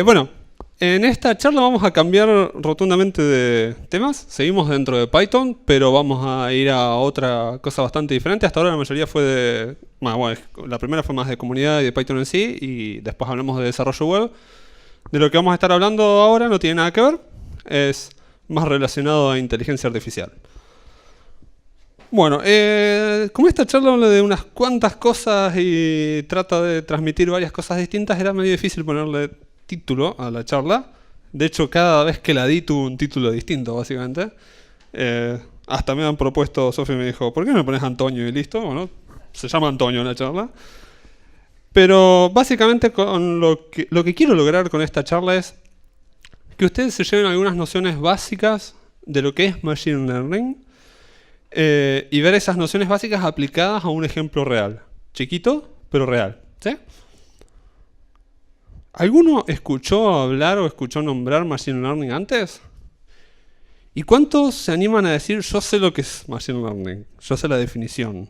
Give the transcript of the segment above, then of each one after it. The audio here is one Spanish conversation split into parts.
Bueno, en esta charla vamos a cambiar rotundamente de temas. Seguimos dentro de Python, pero vamos a ir a otra cosa bastante diferente. Hasta ahora la mayoría fue de... Bueno, la primera fue más de comunidad y de Python en sí, y después hablamos de desarrollo web. De lo que vamos a estar hablando ahora no tiene nada que ver, es más relacionado a inteligencia artificial. Bueno, como esta charla habla de unas cuantas cosas y trata de transmitir varias cosas distintas, era medio difícil ponerle título a la charla. De hecho, cada vez que la di tuvo un título distinto, básicamente. Hasta me han propuesto, Sofía me dijo, ¿por qué no me pones Antonio y listo? Bueno, se llama Antonio la charla. Pero básicamente con lo que quiero lograr con esta charla es que ustedes se lleven algunas nociones básicas de lo que es Machine Learning y ver esas nociones básicas aplicadas a un ejemplo real. Chiquito, pero real. ¿Sí? ¿Alguno escuchó hablar o escuchó nombrar Machine Learning antes? ¿Y cuántos se animan a decir, yo sé lo que es Machine Learning, yo sé la definición?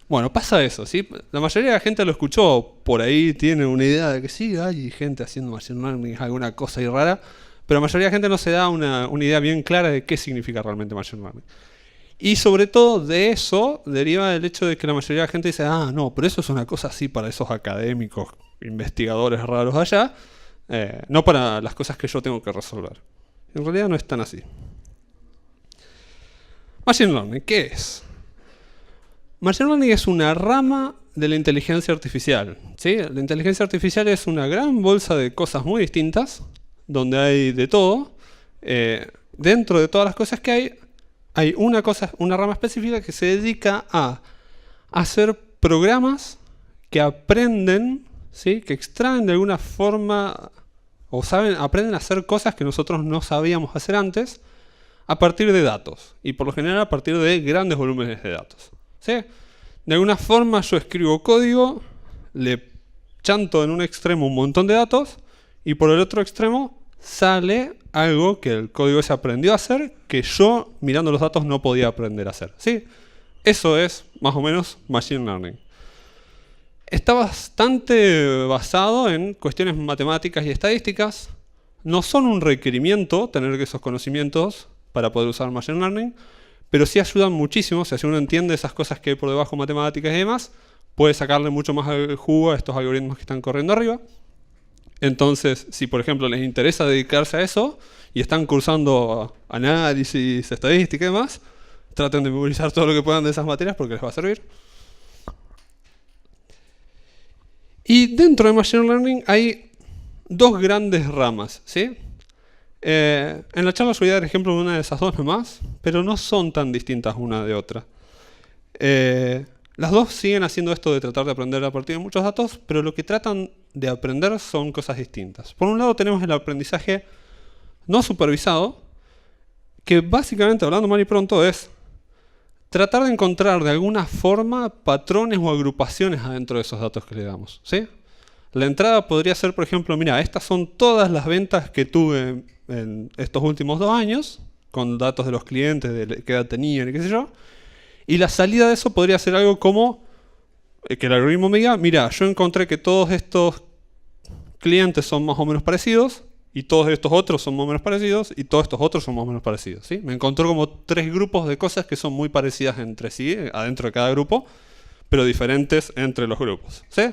Bueno, pasa eso, ¿sí? La mayoría de la gente lo escuchó, por ahí tiene una idea de que sí, hay gente haciendo Machine Learning, es alguna cosa ahí rara, pero la mayoría de la gente no se da una idea bien clara de qué significa realmente Machine Learning. Y sobre todo de eso deriva el hecho de que la mayoría de la gente dice, ah, no, pero eso es una cosa así para esos académicos, investigadores raros allá, no para las cosas que yo tengo que resolver. En realidad no es tan así. Machine Learning, ¿qué es? Machine Learning es una rama de la inteligencia artificial, ¿sí? La inteligencia artificial es una gran bolsa de cosas muy distintas, donde hay de todo. Dentro de todas las cosas que hay una rama específica que se dedica a hacer programas que aprenden, ¿sí? Que extraen de alguna forma, o aprenden a hacer cosas que nosotros no sabíamos hacer antes, a partir de datos, y por lo general a partir de grandes volúmenes de datos. ¿Sí? De alguna forma yo escribo código, le chanto en un extremo un montón de datos y por el otro extremo sale algo que el código se aprendió a hacer que yo mirando los datos no podía aprender a hacer. ¿Sí? Eso es más o menos Machine Learning. Está bastante basado en cuestiones matemáticas y estadísticas. No son un requerimiento tener esos conocimientos para poder usar Machine Learning, pero sí ayudan muchísimo. Si uno entiende esas cosas que hay por debajo, matemáticas y demás, puede sacarle mucho más jugo a estos algoritmos que están corriendo arriba. Entonces, si por ejemplo les interesa dedicarse a eso y están cursando análisis, estadística y demás, traten de memorizar todo lo que puedan de esas materias porque les va a servir. Y dentro de Machine Learning hay dos grandes ramas, ¿sí? En la charla os voy a dar ejemplo de una de esas dos nomás, pero no son tan distintas una de otra. Las dos siguen haciendo esto de tratar de aprender a partir de muchos datos, pero lo que tratan de aprender son cosas distintas. Por un lado tenemos el aprendizaje no supervisado, que básicamente, hablando mal y pronto, es tratar de encontrar de alguna forma patrones o agrupaciones adentro de esos datos que le damos, ¿sí? La entrada podría ser, por ejemplo, mira, estas son todas las ventas que tuve en estos últimos 2 años, con datos de los clientes, de qué edad tenían y qué sé yo. Y la salida de eso podría ser algo como que el algoritmo me diga, mira, yo encontré que todos estos clientes son más o menos parecidos, y todos estos otros son más o menos parecidos, y todos estos otros son más o menos parecidos, ¿sí? Me encontró como 3 grupos de cosas que son muy parecidas entre sí, adentro de cada grupo, pero diferentes entre los grupos, ¿sí?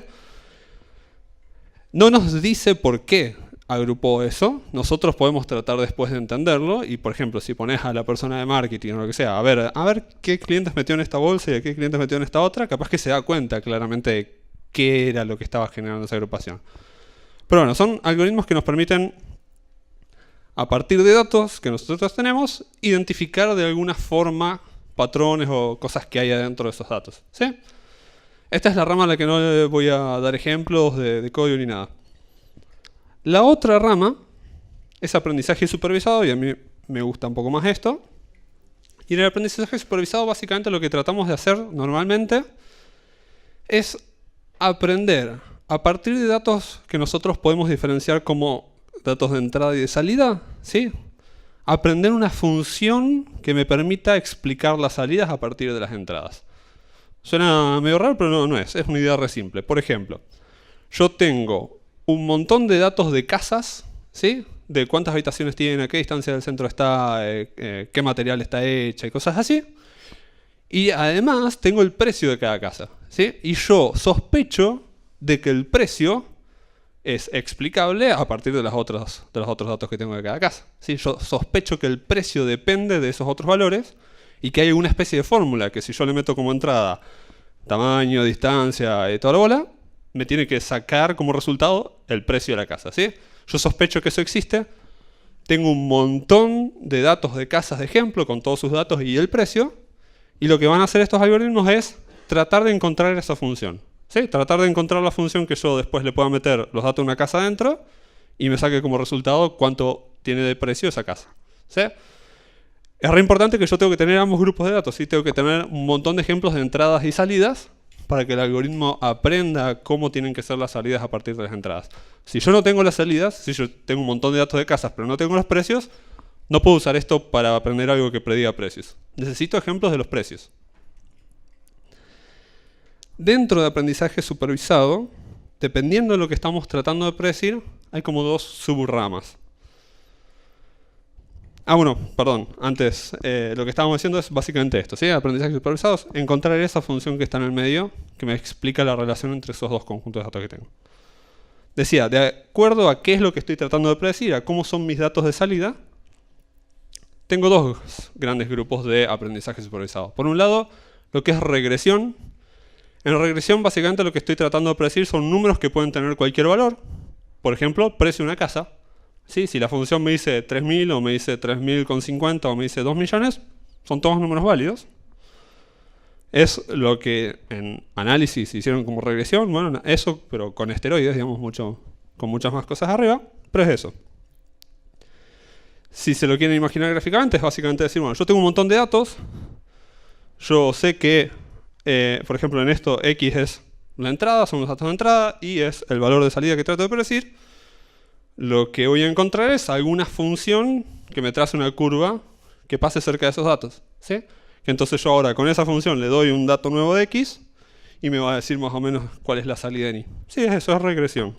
No nos dice por qué agrupó eso. Nosotros podemos tratar después de entenderlo y, por ejemplo, si pones a la persona de marketing o lo que sea, a ver qué clientes metió en esta bolsa y a qué clientes metió en esta otra, capaz que se da cuenta claramente de qué era lo que estaba generando esa agrupación. Pero bueno, son algoritmos que nos permiten, a partir de datos que nosotros tenemos, identificar de alguna forma patrones o cosas que hay adentro de esos datos, ¿sí? Esta es la rama a la que no le voy a dar ejemplos de código ni nada. La otra rama es aprendizaje supervisado, y a mí me gusta un poco más esto. Y en el aprendizaje supervisado básicamente lo que tratamos de hacer normalmente es aprender a partir de datos que nosotros podemos diferenciar como datos de entrada y de salida, ¿sí? Aprender una función que me permita explicar las salidas a partir de las entradas. Suena medio raro, pero no es una idea re simple. Por ejemplo, yo tengo un montón de datos de casas, ¿sí? De cuántas habitaciones tiene, a qué distancia del centro está, qué material está hecha y cosas así. Y además tengo el precio de cada casa, ¿sí? Y yo sospecho de que el precio es explicable a partir de los otros datos que tengo de cada casa, ¿sí? Yo sospecho que el precio depende de esos otros valores y que hay una especie de fórmula que si yo le meto como entrada tamaño, distancia y toda la bola, me tiene que sacar como resultado el precio de la casa, ¿sí? Yo sospecho que eso existe, tengo un montón de datos de casas de ejemplo con todos sus datos y el precio, y lo que van a hacer estos algoritmos es tratar de encontrar esa función, ¿sí? Tratar de encontrar la función que yo después le pueda meter los datos de una casa adentro y me saque como resultado cuánto tiene de precio esa casa, ¿sí? Es re importante que yo tengo que tener ambos grupos de datos, ¿sí? Tengo que tener un montón de ejemplos de entradas y salidas para que el algoritmo aprenda cómo tienen que ser las salidas a partir de las entradas. Si yo no tengo las salidas, si yo tengo un montón de datos de casas pero no tengo los precios, no puedo usar esto para aprender algo que prediga precios. Necesito ejemplos de los precios. Dentro de aprendizaje supervisado, dependiendo de lo que estamos tratando de predecir, hay como dos subramas. Bueno, perdón, antes lo que estábamos haciendo es básicamente esto, ¿sí? Aprendizaje supervisado es encontrar esa función que está en el medio que me explica la relación entre esos dos conjuntos de datos que tengo. Decía, de acuerdo a qué es lo que estoy tratando de predecir, a cómo son mis datos de salida, tengo dos grandes grupos de aprendizaje supervisado. Por un lado, lo que es regresión. En regresión, básicamente lo que estoy tratando de predecir son números que pueden tener cualquier valor. Por ejemplo, precio de una casa. ¿Sí? Si la función me dice 3.000 o me dice 3.050 o me dice 2 millones, son todos números válidos. Es lo que en análisis hicieron como regresión. Bueno, eso, pero con esteroides, digamos, con muchas más cosas arriba, pero es eso. Si se lo quieren imaginar gráficamente, es básicamente decir, bueno, yo tengo un montón de datos, yo sé que, por ejemplo, en esto X es la entrada, son los datos de entrada, y es el valor de salida que trato de predecir. Lo que voy a encontrar es alguna función que me trace una curva que pase cerca de esos datos, ¿sí? Que entonces yo ahora con esa función le doy un dato nuevo de X y me va a decir más o menos cuál es la salida en Y. Sí, eso es regresión.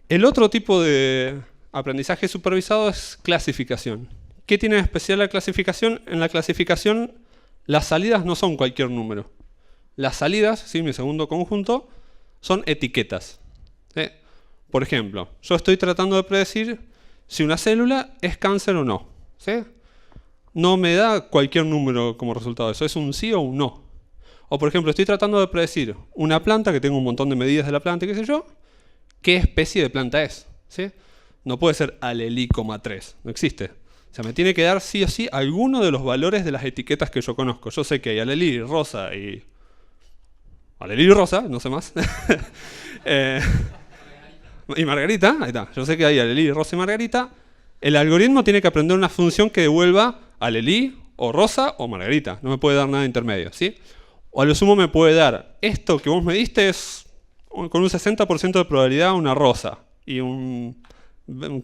El otro tipo de aprendizaje supervisado es clasificación. ¿Qué tiene de especial la clasificación? En la clasificación las salidas no son cualquier número. Las salidas, ¿sí? Mi segundo conjunto, son etiquetas. Por ejemplo, yo estoy tratando de predecir si una célula es cáncer o no, ¿sí? No me da cualquier número como resultado de eso, es un sí o un no. O por ejemplo, estoy tratando de predecir una planta, que tengo un montón de medidas de la planta, qué sé yo, qué especie de planta es, ¿sí? No puede ser alelí, 3, no existe. O sea, me tiene que dar sí o sí alguno de los valores de las etiquetas que yo conozco. Yo sé que hay alelí, rosa y... alelí y rosa, no sé más. Y margarita, ahí está. Yo sé que hay alelí, rosa y margarita. El algoritmo tiene que aprender una función que devuelva alelí, o rosa, o margarita. No me puede dar nada intermedio, ¿sí? O a lo sumo me puede dar, esto que vos me diste es con un 60% de probabilidad una rosa. Y un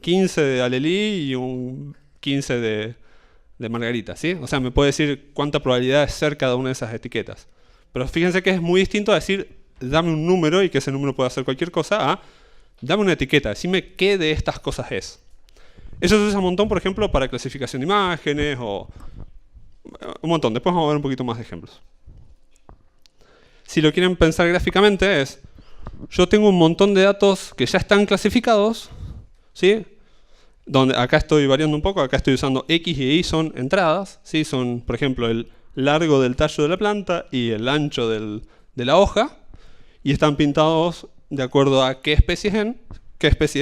15 de alelí y un 15 de margarita, ¿sí? O sea, me puede decir cuánta probabilidad es ser cada una de esas etiquetas. Pero fíjense que es muy distinto a decir, dame un número y que ese número pueda hacer cualquier cosa, a dame una etiqueta, decime qué de estas cosas es. Eso se usa un montón, por ejemplo, para clasificación de imágenes o un montón. Después vamos a ver un poquito más de ejemplos. Si lo quieren pensar gráficamente es, yo tengo un montón de datos que ya están clasificados, ¿sí? Donde acá estoy variando un poco, acá estoy usando X y Y son entradas, ¿sí? Son, por ejemplo, el largo del tallo de la planta y el ancho de la hoja, y están pintados de acuerdo a qué especie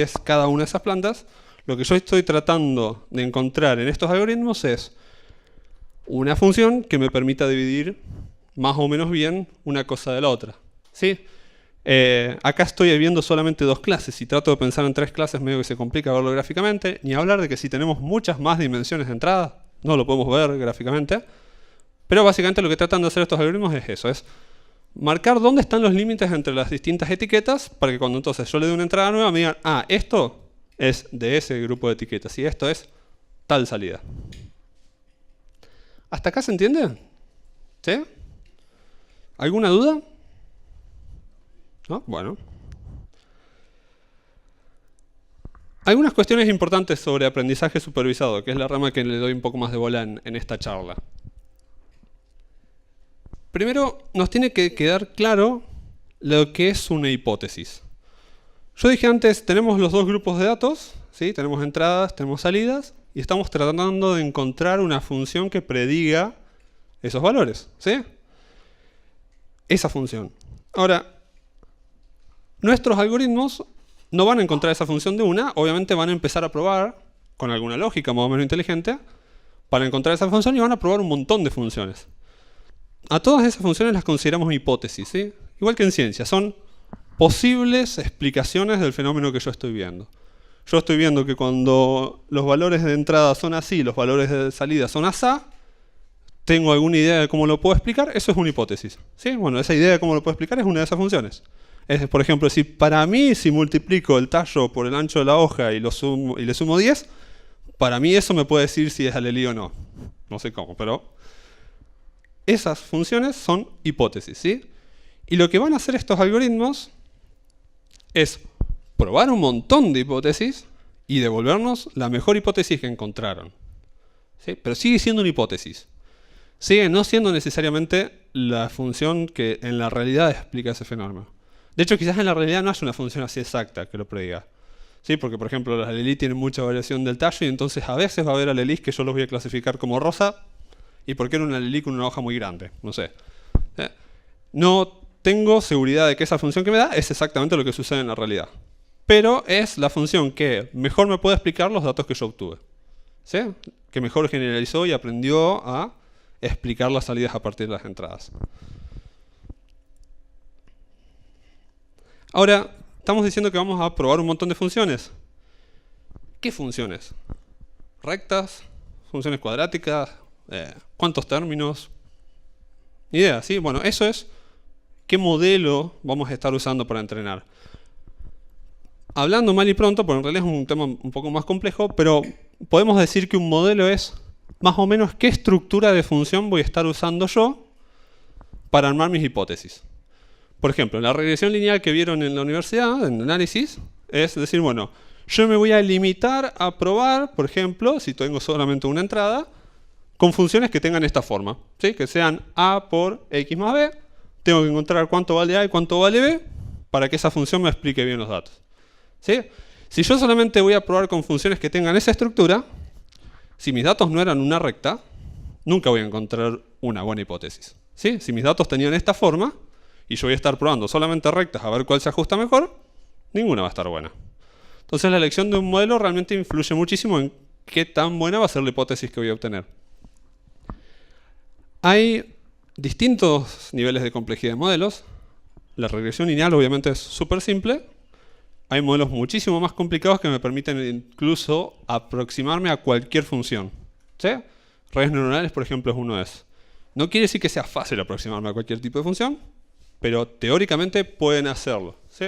es cada una de esas plantas. Lo que yo estoy tratando de encontrar en estos algoritmos es una función que me permita dividir más o menos bien una cosa de la otra, ¿sí? Acá estoy viendo solamente dos clases. Si trato de pensar en tres clases, medio que se complica verlo gráficamente. Ni hablar de que si tenemos muchas más dimensiones de entrada, no lo podemos ver gráficamente. Pero básicamente lo que tratan de hacer estos algoritmos es eso, es marcar dónde están los límites entre las distintas etiquetas para que cuando entonces yo le dé una entrada nueva me digan, ah, esto es de ese grupo de etiquetas y esto es tal salida. ¿Hasta acá se entiende? ¿Sí? ¿Alguna duda? ¿No? Bueno. Algunas cuestiones importantes sobre aprendizaje supervisado, que es la rama que le doy un poco más de bola en esta charla. Primero, nos tiene que quedar claro lo que es una hipótesis. Yo dije antes, tenemos los dos grupos de datos, ¿sí? Tenemos entradas, tenemos salidas, y estamos tratando de encontrar una función que prediga esos valores, ¿sí? Esa función. Ahora, nuestros algoritmos no van a encontrar esa función de una, obviamente van a empezar a probar, con alguna lógica más o menos inteligente, para encontrar esa función y van a probar un montón de funciones. A todas esas funciones las consideramos hipótesis, ¿sí? Igual que en ciencia, son posibles explicaciones del fenómeno que yo estoy viendo. Yo estoy viendo que cuando los valores de entrada son así, los valores de salida son asá, tengo alguna idea de cómo lo puedo explicar, eso es una hipótesis, ¿sí? Bueno, esa idea de cómo lo puedo explicar es una de esas funciones. Es, por ejemplo, si para mí, si multiplico el tallo por el ancho de la hoja y le sumo 10, para mí eso me puede decir si es alelí o no. No sé cómo, pero esas funciones son hipótesis, ¿sí? Y lo que van a hacer estos algoritmos es probar un montón de hipótesis y devolvernos la mejor hipótesis que encontraron, ¿sí? Pero sigue siendo una hipótesis. Sigue no siendo necesariamente la función que en la realidad explica ese fenómeno. De hecho, quizás en la realidad no haya una función así exacta que lo prediga, ¿sí? Porque, por ejemplo, las alelí tienen mucha variación del tallo y entonces a veces va a haber alelís que yo los voy a clasificar como rosa y porque era un alelí con una hoja muy grande, no sé. No tengo seguridad de que esa función que me da es exactamente lo que sucede en la realidad. Pero es la función que mejor me puede explicar los datos que yo obtuve, ¿sí? Que mejor generalizó y aprendió a explicar las salidas a partir de las entradas. Ahora, estamos diciendo que vamos a probar un montón de funciones. ¿Qué funciones? ¿Rectas? ¿Funciones cuadráticas? ¿Cuántos términos? Ni idea, ¿sí? Bueno, eso es qué modelo vamos a estar usando para entrenar. Hablando mal y pronto, porque en realidad es un tema un poco más complejo, pero podemos decir que un modelo es más o menos qué estructura de función voy a estar usando yo para armar mis hipótesis. Por ejemplo, la regresión lineal que vieron en la universidad, en análisis, es decir, bueno, yo me voy a limitar a probar, por ejemplo, si tengo solamente una entrada, con funciones que tengan esta forma, ¿sí? Que sean a por x más b, tengo que encontrar cuánto vale a y cuánto vale b, para que esa función me explique bien los datos, ¿sí? Si yo solamente voy a probar con funciones que tengan esa estructura, si mis datos no eran una recta, nunca voy a encontrar una buena hipótesis, ¿sí? Si mis datos tenían esta forma, y yo voy a estar probando solamente rectas a ver cuál se ajusta mejor, ninguna va a estar buena. Entonces la elección de un modelo realmente influye muchísimo en qué tan buena va a ser la hipótesis que voy a obtener. Hay distintos niveles de complejidad de modelos. La regresión lineal obviamente es súper simple. Hay modelos muchísimo más complicados que me permiten incluso aproximarme a cualquier función, ¿sí? Redes neuronales, por ejemplo, es uno de esos. No quiere decir que sea fácil aproximarme a cualquier tipo de función, pero teóricamente pueden hacerlo, ¿sí?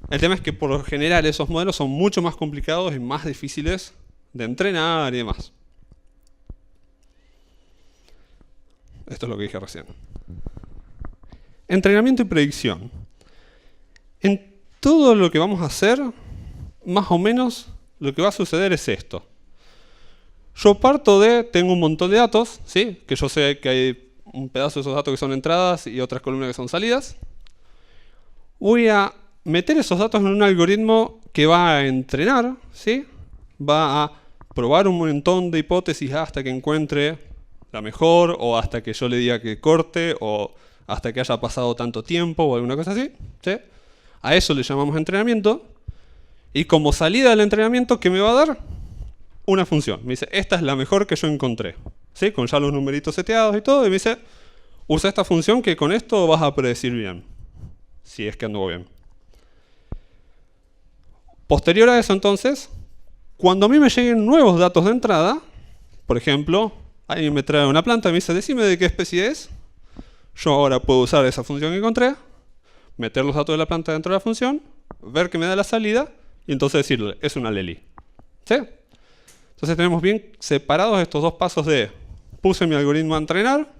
El tema es que por lo general esos modelos son mucho más complicados y más difíciles de entrenar y demás. Esto es lo que dije recién. Entrenamiento y predicción. En todo lo que vamos a hacer, más o menos lo que va a suceder es esto. Yo parto de, tengo un montón de datos, ¿sí? Que yo sé que hay un pedazo de esos datos que son entradas y otras columnas que son salidas. Voy a meter esos datos en un algoritmo que va a entrenar, ¿sí? Va a probar un montón de hipótesis hasta que encuentre la mejor, o hasta que yo le diga que corte, o hasta que haya pasado tanto tiempo, o alguna cosa así, ¿sí? A eso le llamamos entrenamiento. Y como salida del entrenamiento, ¿qué me va a dar? Una función. Me dice, esta es la mejor que yo encontré, ¿sí? Con ya los numeritos seteados y todo, y me dice, usa esta función que con esto vas a predecir bien, si es que anduvo bien. Posterior a eso, entonces, cuando a mí me lleguen nuevos datos de entrada, por ejemplo, alguien me trae una planta y me dice, decime de qué especie es, Yo ahora puedo usar esa función que encontré, meter los datos de la planta dentro de la función, ver que me da la salida, y entonces decirle, es una leli. ¿Sí? Entonces tenemos bien separados estos dos pasos de, puse mi algoritmo a entrenar,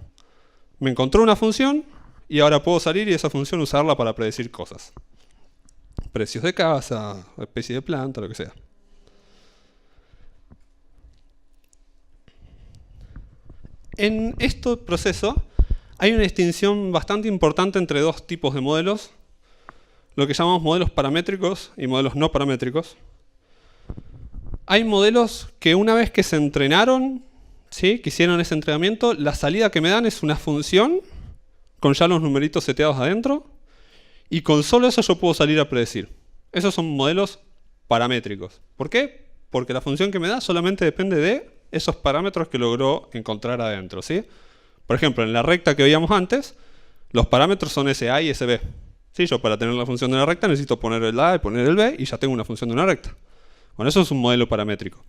me encontró una función, y ahora puedo salir y esa función usarla para predecir cosas. Precios de casa, especie de planta, lo que sea. En este proceso hay una distinción bastante importante entre dos tipos de modelos, lo que llamamos modelos paramétricos y modelos no paramétricos. Hay modelos que una vez que se entrenaron, ¿sí?, que hicieron ese entrenamiento, la salida que me dan es una función con ya los numeritos seteados adentro, y con solo eso yo puedo salir a predecir. Esos son modelos paramétricos. ¿Por qué? Porque la función que me da solamente depende de esos parámetros que logró encontrar adentro, ¿sí? Por ejemplo, en la recta que veíamos antes, los parámetros son ese A y ese B. ¿Sí? Yo para tener la función de una recta necesito poner el A y poner el B y ya tengo una función de una recta. Bueno, eso es un modelo paramétrico.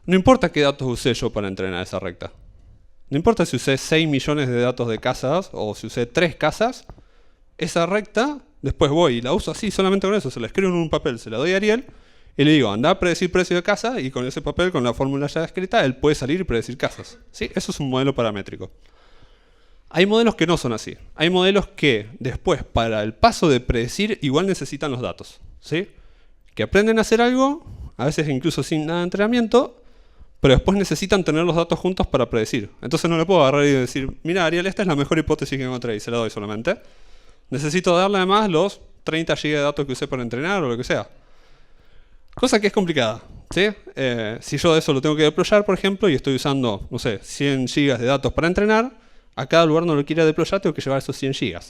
No importa qué datos usé yo para entrenar esa recta. No importa si usé 6 millones de datos de casas o si usé 3 casas, esa recta, después voy y la uso así, solamente con eso. Se la escribo en un papel, se la doy a Ariel y le digo, anda a predecir precio de casa, y con ese papel, con la fórmula ya escrita, él puede salir y predecir casas. ¿Sí? Eso es un modelo paramétrico. Hay modelos que no son así. Hay modelos que después, para el paso de predecir, igual necesitan los datos. ¿Sí? Que aprenden a hacer algo, a veces incluso sin nada de entrenamiento, pero después necesitan tener los datos juntos para predecir. Entonces no le puedo agarrar y decir, mira Ariel, esta es la mejor hipótesis que encontré y se la doy solamente. Necesito darle además los 30 GB de datos que usé para entrenar o lo que sea. Cosa que es complicada. ¿Sí? Si yo eso lo tengo que deployar, por ejemplo, y estoy usando, no sé, 100 GB de datos para entrenar, a cada lugar no lo quiera deployar, tengo que llevar esos 100 GB.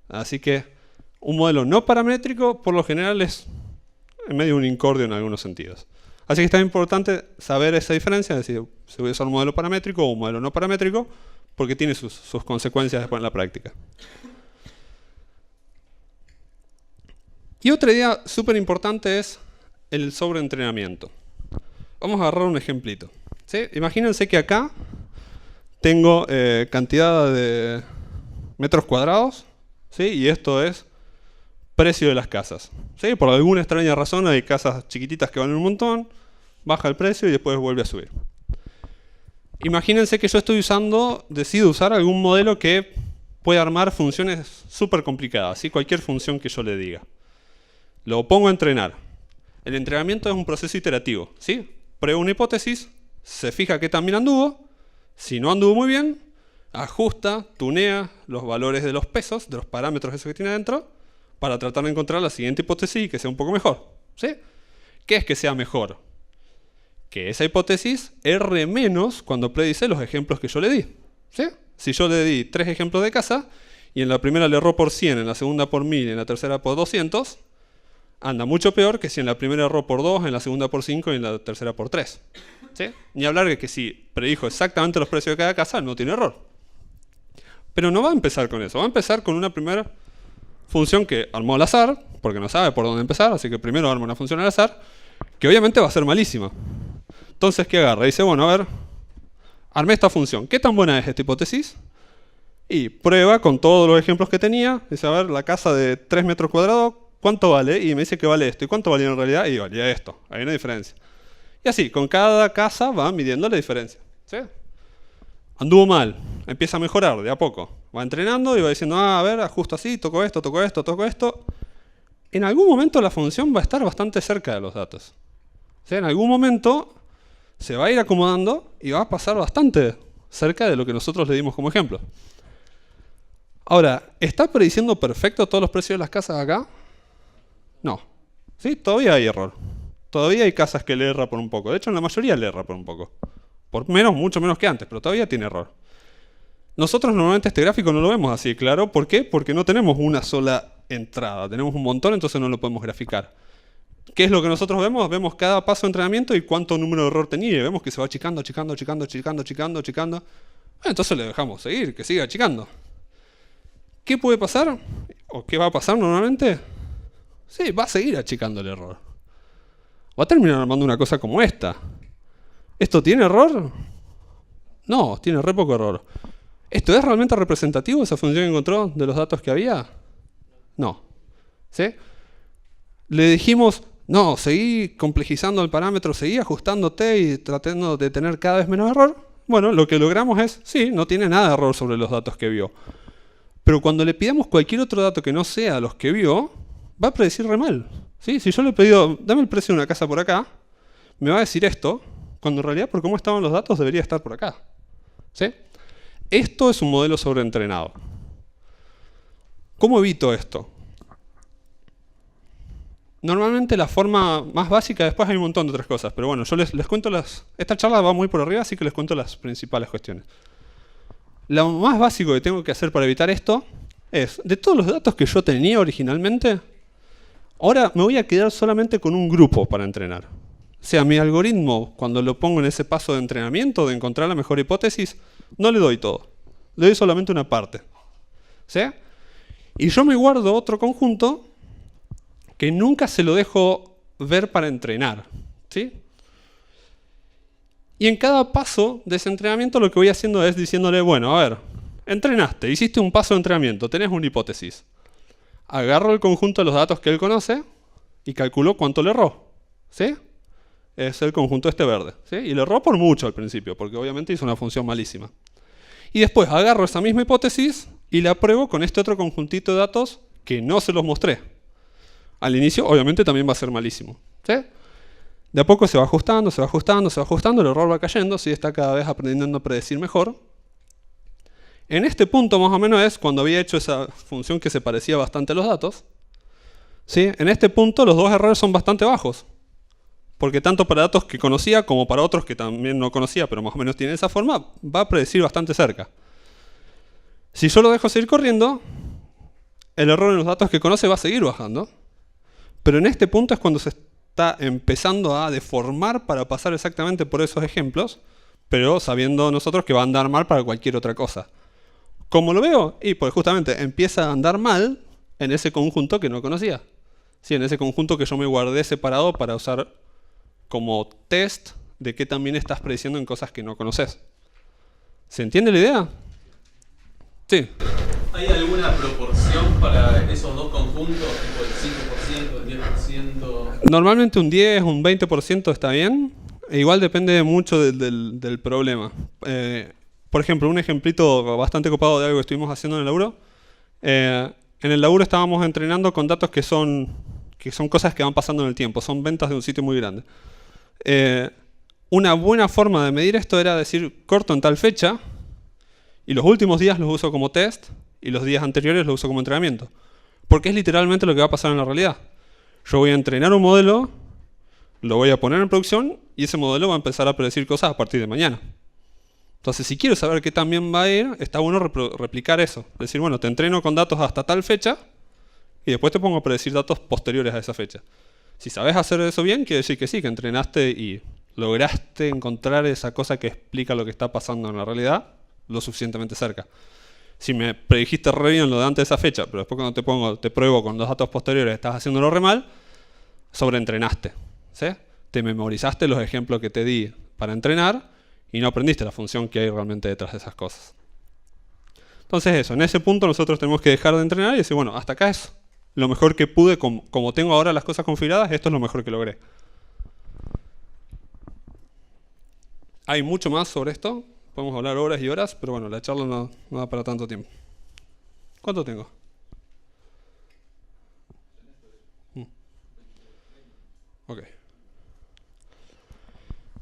Así que un modelo no paramétrico, por lo general, es en medio de un incordio en algunos sentidos. Así que está importante saber esa diferencia, es decir, si voy a usar un modelo paramétrico o un modelo no paramétrico, porque tiene sus consecuencias después en la práctica. Y otra idea súper importante es el sobreentrenamiento. Vamos a agarrar un ejemplito. ¿Sí? Imagínense que acá tengo cantidad de metros cuadrados, ¿sí? Y esto es precio de las casas. ¿Sí? Por alguna extraña razón hay casas chiquititas que valen un montón, baja el precio y después vuelve a subir. Imagínense que yo decido usar algún modelo que puede armar funciones súper complicadas, ¿sí? Cualquier función que yo le diga. Lo pongo a entrenar. El entrenamiento es un proceso iterativo, ¿sí? Prueba una hipótesis, se fija qué tan bien anduvo, si no anduvo muy bien, ajusta, tunea los valores de los pesos, de los parámetros esos que tiene adentro, para tratar de encontrar la siguiente hipótesis y que sea un poco mejor, ¿sí? ¿Qué es que sea mejor? Que esa hipótesis erre menos cuando predice los ejemplos que yo le di, ¿sí? Si yo le di 3 ejemplos de casa, y en la primera le erró por 100, en la segunda por 1000 y en la tercera por 200, anda mucho peor que si en la primera erró por 2, en la segunda por 5 y en la tercera por 3. ¿Sí? Ni hablar de que si predijo exactamente los precios de cada casa, no tiene error. Pero no va a empezar con eso, va a empezar con una primera función que armó al azar, porque no sabe por dónde empezar, así que primero arma una función al azar, que obviamente va a ser malísima. Entonces, ¿qué agarra? Dice, bueno, a ver, armé esta función. ¿Qué tan buena es esta hipótesis? Y prueba con todos los ejemplos que tenía. Dice, a ver, la casa de 3 metros cuadrados, ¿cuánto vale? Y me dice que vale esto. ¿Y cuánto valía en realidad? Y valía esto. Hay una diferencia. Y así, con cada casa va midiendo la diferencia. ¿Sí? Anduvo mal. Empieza a mejorar de a poco. Va entrenando y va diciendo, a ver, ajusto así, toco esto, toco esto, toco esto. En algún momento la función va a estar bastante cerca de los datos. ¿Sí? En algún momento se va a ir acomodando y va a pasar bastante cerca de lo que nosotros le dimos como ejemplo. Ahora, ¿está prediciendo perfecto todos los precios de las casas acá? No. ¿Sí? Todavía hay error. Todavía hay casas que le erra por un poco. De hecho, en la mayoría le erra por un poco. Por menos, mucho menos que antes, pero todavía tiene error. Nosotros normalmente este gráfico no lo vemos así, claro. ¿Por qué? Porque no tenemos una sola entrada. Tenemos un montón, entonces no lo podemos graficar. ¿Qué es lo que nosotros vemos? Vemos cada paso de entrenamiento y cuánto número de error tenía. Y vemos que se va achicando, achicando, achicando, achicando, achicando, achicando. Entonces le dejamos seguir, que siga achicando. ¿Qué puede pasar? ¿O qué va a pasar normalmente? Sí, va a seguir achicando el error. Va a terminar armando una cosa como esta. ¿Esto tiene error? No, tiene re poco error. ¿Esto es realmente representativo, esa función que encontró, de los datos que había? No. ¿Sí? Le dijimos, no, seguí complejizando el parámetro, seguí ajustándote y tratando de tener cada vez menos error. Bueno, lo que logramos es, sí, no tiene nada de error sobre los datos que vio. Pero cuando le pidamos cualquier otro dato que no sea los que vio, va a predecir re mal. ¿Sí? Si yo le he pedido, dame el precio de una casa por acá, me va a decir esto, cuando en realidad por cómo estaban los datos debería estar por acá. ¿Sí? Esto es un modelo sobreentrenado. ¿Cómo evito esto? Normalmente la forma más básica, después hay un montón de otras cosas, pero bueno, yo les cuento esta charla va muy por arriba, así que les cuento las principales cuestiones. Lo más básico que tengo que hacer para evitar esto es, de todos los datos que yo tenía originalmente, ahora me voy a quedar solamente con un grupo para entrenar. O sea, mi algoritmo, cuando lo pongo en ese paso de entrenamiento, de encontrar la mejor hipótesis, no le doy todo. Le doy solamente una parte. ¿Sí? Y yo me guardo otro conjunto que nunca se lo dejo ver para entrenar. ¿Sí? Y en cada paso de ese entrenamiento lo que voy haciendo es diciéndole, bueno, a ver, entrenaste, hiciste un paso de entrenamiento, tenés una hipótesis. Agarro el conjunto de los datos que él conoce y calculo cuánto le erró. ¿Sí? Es el conjunto este verde. ¿Sí? Y le erró por mucho al principio, porque obviamente hizo una función malísima. Y después agarro esa misma hipótesis y la pruebo con este otro conjuntito de datos que no se los mostré. Al inicio, obviamente, también va a ser malísimo. ¿Sí? De a poco se va ajustando, se va ajustando, se va ajustando, el error va cayendo, ¿sí? Está cada vez aprendiendo a predecir mejor. En este punto, más o menos, es cuando había hecho esa función que se parecía bastante a los datos. ¿Sí? En este punto, los dos errores son bastante bajos. Porque tanto para datos que conocía como para otros que también no conocía, pero más o menos tienen esa forma, va a predecir bastante cerca. Si yo lo dejo seguir corriendo, el error en los datos que conoce va a seguir bajando. Pero en este punto es cuando se está empezando a deformar para pasar exactamente por esos ejemplos, pero sabiendo nosotros que va a andar mal para cualquier otra cosa. ¿Cómo lo veo? Y pues justamente empieza a andar mal en ese conjunto que no conocía. Sí, en ese conjunto que yo me guardé separado para usar como test de qué también estás prediciendo en cosas que no conoces. ¿Se entiende la idea? Sí. ¿Hay alguna proporción para esos dos conjuntos, tipo el 5%, el 10%? Normalmente un 10, un 20% está bien. E igual depende mucho del problema. Por ejemplo, un ejemplito bastante copado de algo que estuvimos haciendo en el laburo. En el laburo estábamos entrenando con datos que son cosas que van pasando en el tiempo. Son ventas de un sitio muy grande. Una buena forma de medir esto era decir, corto en tal fecha, y los últimos días los uso como test, y los días anteriores los uso como entrenamiento. Porque es literalmente lo que va a pasar en la realidad. Yo voy a entrenar un modelo, lo voy a poner en producción, y ese modelo va a empezar a predecir cosas a partir de mañana. Entonces, si quiero saber qué también va a ir, está bueno replicar eso. Decir, bueno, te entreno con datos hasta tal fecha, y después te pongo a predecir datos posteriores a esa fecha. Si sabes hacer eso bien, quiere decir que sí, que entrenaste y lograste encontrar esa cosa que explica lo que está pasando en la realidad lo suficientemente cerca. Si me predijiste re bien lo de antes de esa fecha, pero después cuando te pruebo con los datos posteriores estás haciéndolo re mal, sobreentrenaste. ¿Sí? Te memorizaste los ejemplos que te di para entrenar y no aprendiste la función que hay realmente detrás de esas cosas. Entonces eso, en ese punto nosotros tenemos que dejar de entrenar y decir, bueno, hasta acá es lo mejor que pude, como tengo ahora las cosas configuradas, esto es lo mejor que logré. Hay mucho más sobre esto, podemos hablar horas y horas, pero bueno, la charla no da para tanto tiempo. ¿Cuánto tengo? Ok.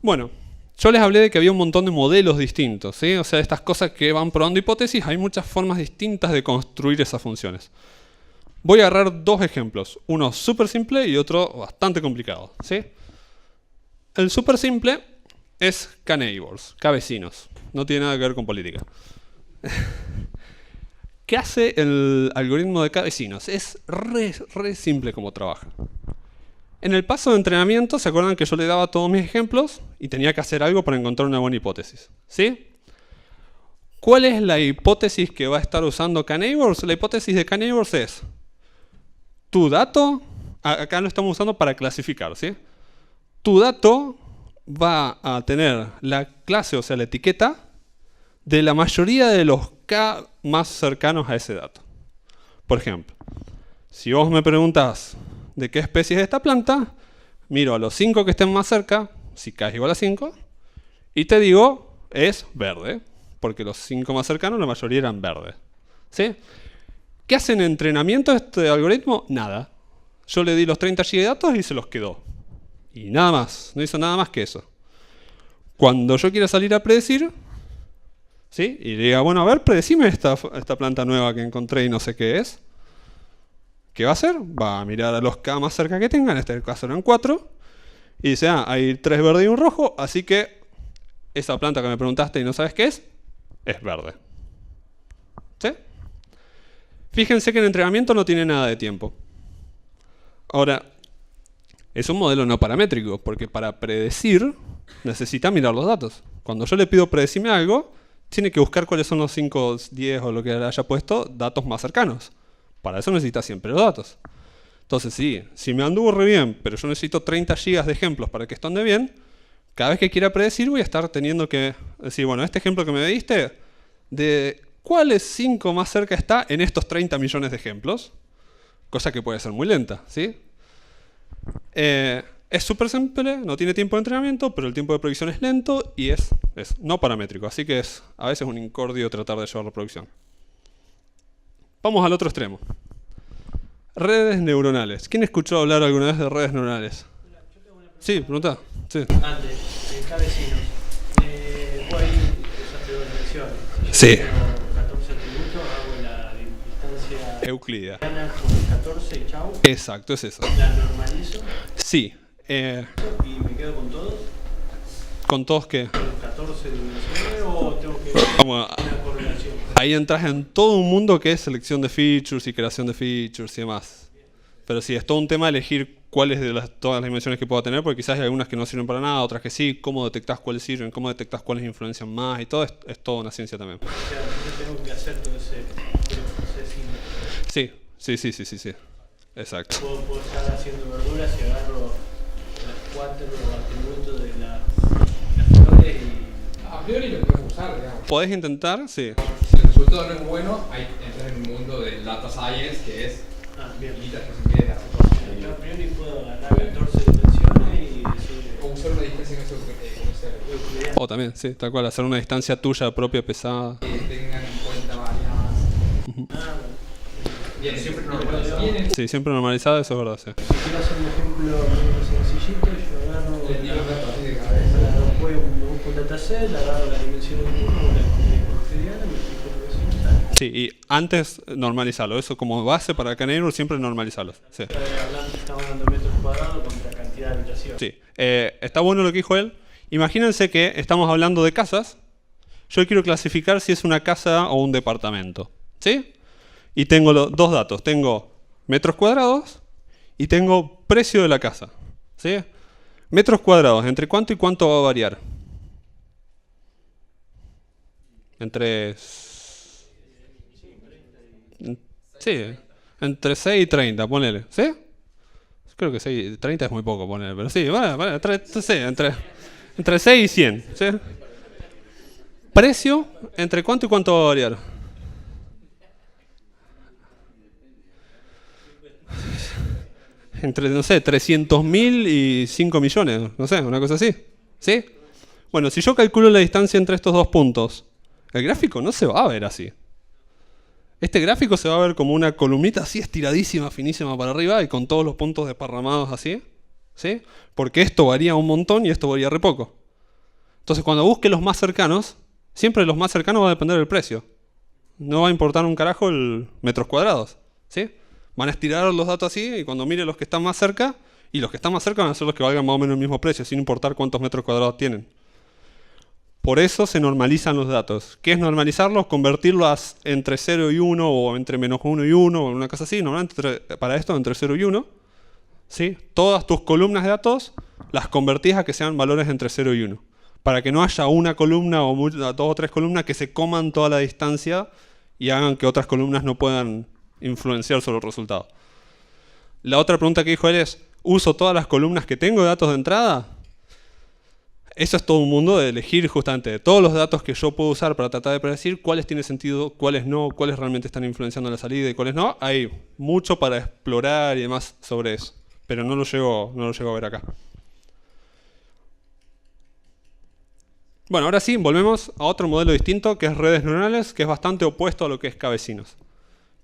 Bueno, yo les hablé de que había un montón de modelos distintos, ¿sí? O sea, estas cosas que van probando hipótesis, hay muchas formas distintas de construir esas funciones. Voy a agarrar dos ejemplos, uno súper simple y otro bastante complicado, ¿sí? El súper simple es K-neighbors, K-vecinos, no tiene nada que ver con política. ¿Qué hace el algoritmo de K-vecinos? Es re simple como trabaja. En el paso de entrenamiento, ¿se acuerdan que yo le daba todos mis ejemplos? Y tenía que hacer algo para encontrar una buena hipótesis, ¿sí? ¿Cuál es la hipótesis que va a estar usando K-neighbors? La hipótesis de K-neighbors es tu dato, acá lo estamos usando para clasificar, ¿sí? Tu dato va a tener la clase, o sea, la etiqueta, de la mayoría de los K más cercanos a ese dato. Por ejemplo, si vos me preguntás de qué especie es esta planta, miro a los 5 que estén más cerca, si K es igual a 5, y te digo, es verde, porque los 5 más cercanos la mayoría eran verdes. ¿Sí? ¿Qué hace en entrenamiento este algoritmo? Nada. Yo le di los 30 GB de datos y se los quedó. Y nada más, no hizo nada más que eso. Cuando yo quiera salir a predecir, ¿sí? Y diga, bueno, a ver, predecime esta planta nueva que encontré y no sé qué es. ¿Qué va a hacer? Va a mirar a los K más cerca que tengan, en este caso eran 4, y dice, hay 3 verdes y un rojo, así que esa planta que me preguntaste y no sabes qué es verde. ¿Sí? Fíjense que en entrenamiento no tiene nada de tiempo. Ahora, es un modelo no paramétrico, porque para predecir necesita mirar los datos. Cuando yo le pido predecirme algo, tiene que buscar cuáles son los 5, 10 o lo que haya puesto datos más cercanos. Para eso necesita siempre los datos. Entonces, sí, si me anduvo re bien, pero yo necesito 30 GB de ejemplos para que esto ande bien, cada vez que quiera predecir voy a estar teniendo que decir, bueno, este ejemplo que me diste, ¿de cuáles 5 más cerca está en estos 30 millones de ejemplos? Cosa que puede ser muy lenta, ¿sí? Es súper simple, no tiene tiempo de entrenamiento, pero el tiempo de producción es lento y es no paramétrico. Así que es a veces un incordio tratar de llevarlo a producción. Vamos al otro extremo. Redes neuronales. ¿Quién escuchó hablar alguna vez de redes neuronales? Sí, pregunta. Sí. Antes, vecinos. Vos ahí usaste 2 dimensiones. Si Sí. yo tengo 14 atributos, hago la distancia Euclidea. con 14 y chau. Exacto, es eso. La normalizo Sí. y me quedo con todos. ¿Con todos qué? ¿Con 14 dimensiones o tengo que Vamos a- una correlación? Ahí entras en todo un mundo que es selección de features y creación de features y demás. Pero sí, es todo un tema elegir cuáles de todas las dimensiones que pueda tener, porque quizás hay algunas que no sirven para nada, otras que sí, cómo detectás cuáles sirven, cómo detectás cuáles influencian más, y todo es toda una ciencia también. O sea, yo tengo que hacer todo ese procesing. Sí. Exacto. Puedo estar haciendo verduras y agarro las 4 atributos de las flores y... A priori lo puedes usar, digamos. Podés intentar, sí. Si el resultado no es bueno, ahí entras en un mundo del data science que es bien. limitas que se quieren hacer cosas. Yo a priori puedo agarrar 14 dimensiones y decir... O usar una distancia en ese O también, sí, tal cual, hacer una distancia tuya propia pesada. que tengan en cuenta varias. Viene siempre normalizado. Sí, siempre normalizada, eso es verdad, sí. Si quiero hacer un ejemplo muy sencillito, yo agarro... El nivel de datos así de cabeza. me busco un dataset, agarro la dimensión 1, la cotidiana, me fijo lo que son, sale. Sí, y antes normalizarlo, eso como base para Canary siempre normalizarlo. Sí. Estamos hablando de metros cuadrados contra cantidad de habitaciones. Sí. Está bueno lo que dijo él. Imagínense que estamos hablando de casas. Yo quiero clasificar si es una casa o un departamento. ¿Sí? Y tengo dos datos. Tengo metros cuadrados y tengo precio de la casa. ¿Sí? Metros cuadrados, ¿entre cuánto y cuánto va a variar? Entre... Sí, entre 6 y 30, ponele. ¿Sí? Creo que 6, 30 es muy poco, ponele. Pero sí, vale, entre 6 y 100. ¿Sí? Precio, ¿entre cuánto y cuánto va a variar? Entre, no sé, 300.000 y 5 millones, no sé, una cosa así. ¿Sí? Bueno, si yo calculo la distancia entre estos dos puntos, el gráfico no se va a ver así. Este gráfico se va a ver como una columnita así estiradísima, finísima para arriba y con todos los puntos desparramados así. ¿Sí? Porque esto varía un montón y esto varía re poco. Entonces cuando busque los más cercanos, siempre los más cercanos va a depender del precio. No va a importar un carajo el metros cuadrados. ¿Sí? Van a estirar los datos así y cuando mire los que están más cerca, y los que están más cerca van a ser los que valgan más o menos el mismo precio, sin importar cuántos metros cuadrados tienen. Por eso se normalizan los datos. ¿Qué es normalizarlos? Convertirlos entre 0 y 1 o entre menos 1 y 1 o una cosa así. Normalmente para esto entre 0 y 1. ¿Sí? Todas tus columnas de datos las convertís a que sean valores entre 0 y 1. Para que no haya una columna o 2 o 3 columnas que se coman toda la distancia y hagan que otras columnas no puedan influenciar sobre el resultado. La otra pregunta que dijo él es, ¿uso todas las columnas que tengo de datos de entrada? Eso es todo un mundo de elegir justamente de todos los datos que yo puedo usar para tratar de predecir cuáles tienen sentido, cuáles no, cuáles realmente están influenciando la salida y cuáles no. Hay mucho para explorar y demás sobre eso, pero no lo llego a ver acá. Bueno, ahora sí, volvemos a otro modelo distinto que es redes neuronales, que es bastante opuesto a lo que es cabecinos.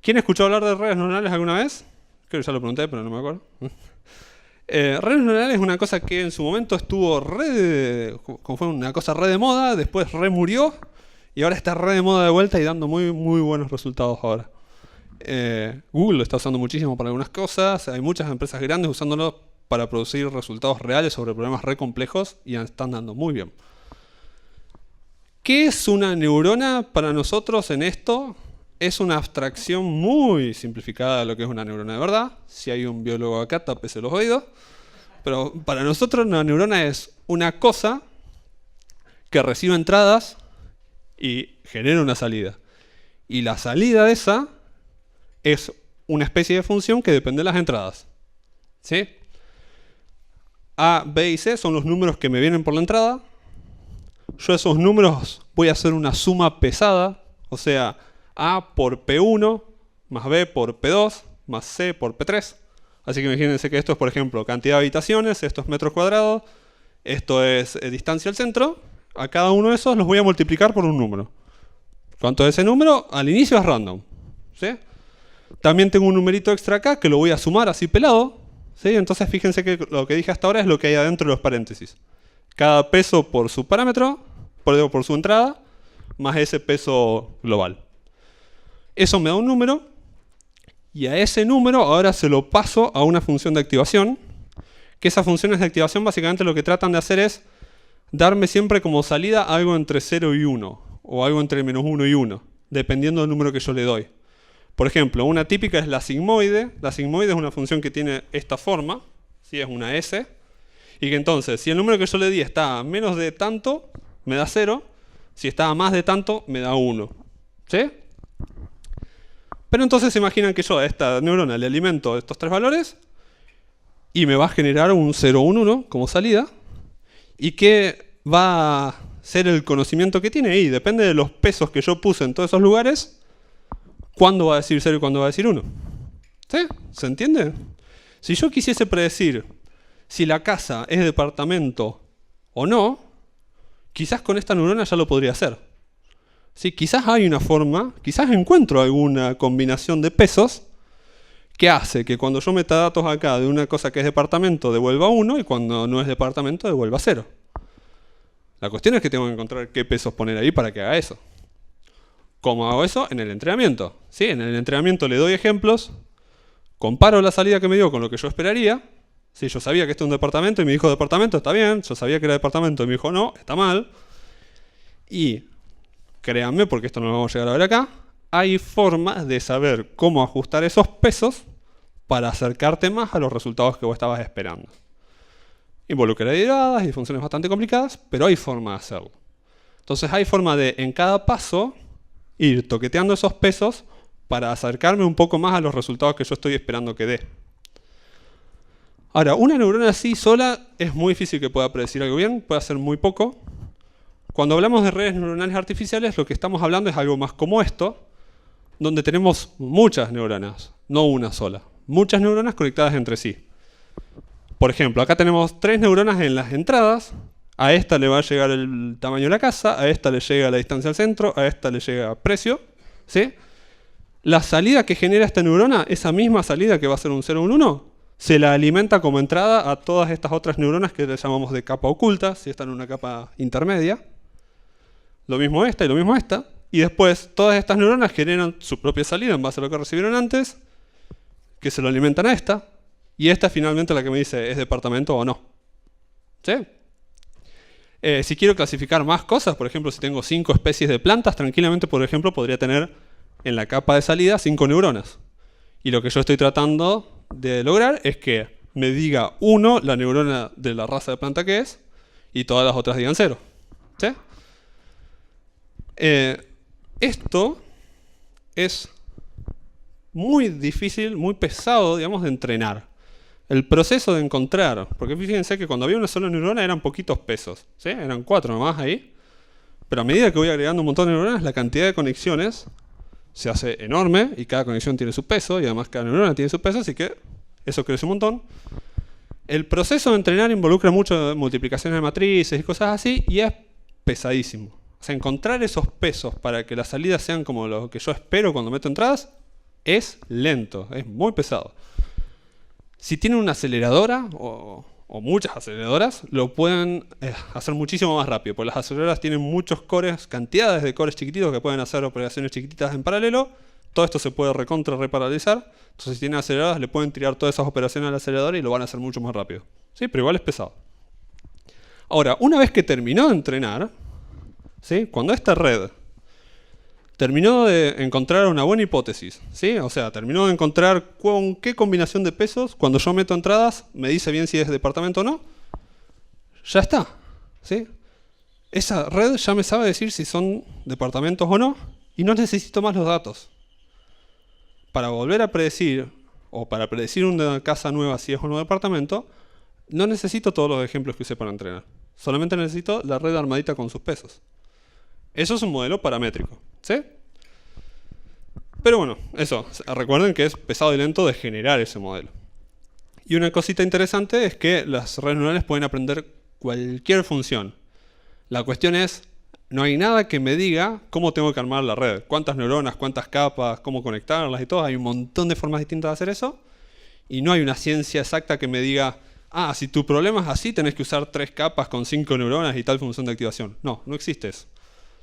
¿Quién escuchó hablar de redes neuronales alguna vez? Creo que ya lo pregunté, pero no me acuerdo. Redes neuronales es una cosa que en su momento estuvo como fue una cosa re de moda, después re murió y ahora está re de moda de vuelta y dando muy, muy buenos resultados ahora. Google lo está usando muchísimo para algunas cosas, hay muchas empresas grandes usándolo para producir resultados reales sobre problemas re complejos y están dando muy bien. ¿Qué es una neurona para nosotros en esto? Es una abstracción muy simplificada de lo que es una neurona de verdad. Si hay un biólogo acá, tápese los oídos. Pero para nosotros una neurona es una cosa que recibe entradas y genera una salida. Y la salida de esa es una especie de función que depende de las entradas. ¿Sí? A, B y C son los números que me vienen por la entrada. Yo esos números voy a hacer una suma pesada, o sea, A por P1 más B por P2 más C por P3. Así que imagínense que esto es, por ejemplo, cantidad de habitaciones, esto es metros cuadrados, esto es distancia al centro. A cada uno de esos los voy a multiplicar por un número. ¿Cuánto es ese número? Al inicio es random. ¿Sí? También tengo un numerito extra acá que lo voy a sumar así pelado. ¿Sí? Entonces fíjense que lo que dije hasta ahora es lo que hay adentro de los paréntesis. Cada peso por su parámetro, por su entrada, más ese peso global. Eso me da un número, y a ese número ahora se lo paso a una función de activación, que esas funciones de activación básicamente lo que tratan de hacer es darme siempre como salida algo entre 0 y 1, o algo entre menos 1 y 1, dependiendo del número que yo le doy. Por ejemplo, una típica es la sigmoide. La sigmoide es una función que tiene esta forma, ¿sí? Es una S, y que entonces, si el número que yo le di está a menos de tanto, me da 0, si está a más de tanto, me da 1. ¿Sí? Pero entonces se imaginan que yo a esta neurona le alimento estos tres valores y me va a generar un 0, un 1 como salida. ¿Y qué va a ser el conocimiento que tiene? Y depende de los pesos que yo puse en todos esos lugares, cuándo va a decir 0 y cuándo va a decir 1. ¿Sí? ¿Se entiende? Si yo quisiese predecir si la casa es departamento o no, quizás con esta neurona ya lo podría hacer. ¿Sí? Quizás hay una forma, quizás encuentro alguna combinación de pesos que hace que cuando yo meta datos acá de una cosa que es departamento devuelva 1 y cuando no es departamento devuelva 0. La cuestión es que tengo que encontrar qué pesos poner ahí para que haga eso. ¿Cómo hago eso? En el entrenamiento. ¿Sí? En el entrenamiento le doy ejemplos, comparo la salida que me dio con lo que yo esperaría. ¿Sí? Yo sabía que esto es un departamento y me dijo departamento, está bien. Yo sabía que era departamento y me dijo no, está mal. Y créanme, porque esto no lo vamos a llegar a ver acá, hay formas de saber cómo ajustar esos pesos para acercarte más a los resultados que vos estabas esperando. Involucra derivadas y funciones bastante complicadas, pero hay forma de hacerlo. Entonces hay forma de, en cada paso, ir toqueteando esos pesos para acercarme un poco más a los resultados que yo estoy esperando que dé. Ahora, una neurona así sola es muy difícil que pueda predecir algo bien, puede hacer muy poco. Cuando hablamos de redes neuronales artificiales, lo que estamos hablando es algo más como esto, donde tenemos muchas neuronas, no una sola. Muchas neuronas conectadas entre sí. Por ejemplo, acá tenemos 3 neuronas en las entradas. A esta le va a llegar el tamaño de la casa, a esta le llega la distancia al centro, a esta le llega precio. ¿Sí? La salida que genera esta neurona, esa misma salida que va a ser un 0 o un 1, se la alimenta como entrada a todas estas otras neuronas que le llamamos de capa oculta, si están en una capa intermedia. Lo mismo esta y lo mismo esta. Y después todas estas neuronas generan su propia salida en base a lo que recibieron antes, que se lo alimentan a esta. Y esta es finalmente la que me dice, ¿es departamento o no? ¿Sí? Si quiero clasificar más cosas, por ejemplo, si tengo 5 especies de plantas, tranquilamente, por ejemplo, podría tener en la capa de salida 5 neuronas. Y lo que yo estoy tratando de lograr es que me diga 1 la neurona de la raza de planta que es, y todas las otras digan 0. ¿Sí? Esto es muy difícil, muy pesado, digamos, de entrenar. El proceso de encontrar, porque fíjense que cuando había una sola neurona eran poquitos pesos, ¿sí? Eran 4 nomás ahí, pero a medida que voy agregando un montón de neuronas, la cantidad de conexiones se hace enorme y cada conexión tiene su peso y además cada neurona tiene su peso, así que eso crece un montón. El proceso de entrenar involucra mucho multiplicaciones de matrices y cosas así y es pesadísimo. O sea, encontrar esos pesos para que las salidas sean como lo que yo espero cuando meto entradas es lento, es muy pesado. Si tienen una aceleradora o muchas aceleradoras, lo pueden hacer muchísimo más rápido, porque las aceleradoras tienen muchos cores, cantidades de cores chiquititos que pueden hacer operaciones chiquititas en paralelo. Todo esto se puede reparalizar. Entonces si tienen aceleradoras le pueden tirar todas esas operaciones al acelerador y lo van a hacer mucho más rápido. ¿Sí? Pero igual es pesado. Ahora, una vez que terminó de entrenar, ¿sí? Cuando esta red terminó de encontrar una buena hipótesis, ¿sí? O sea, terminó de encontrar con qué combinación de pesos, cuando yo meto entradas, me dice bien si es departamento o no, ya está, ¿sí? Esa red ya me sabe decir si son departamentos o no, y no necesito más los datos. Para volver a predecir, o para predecir una casa nueva si es o no departamento, no necesito todos los ejemplos que usé para entrenar. Solamente necesito la red armadita con sus pesos. Eso es un modelo paramétrico, ¿sí? Pero bueno, eso. Recuerden que es pesado y lento de generar ese modelo. Y una cosita interesante es que las redes neurales pueden aprender cualquier función. La cuestión es, no hay nada que me diga cómo tengo que armar la red. Cuántas neuronas, cuántas capas, cómo conectarlas y todo. Hay un montón de formas distintas de hacer eso. Y no hay una ciencia exacta que me diga, ah, si tu problema es así, tenés que usar 3 capas con 5 neuronas y tal función de activación. No, no existe eso.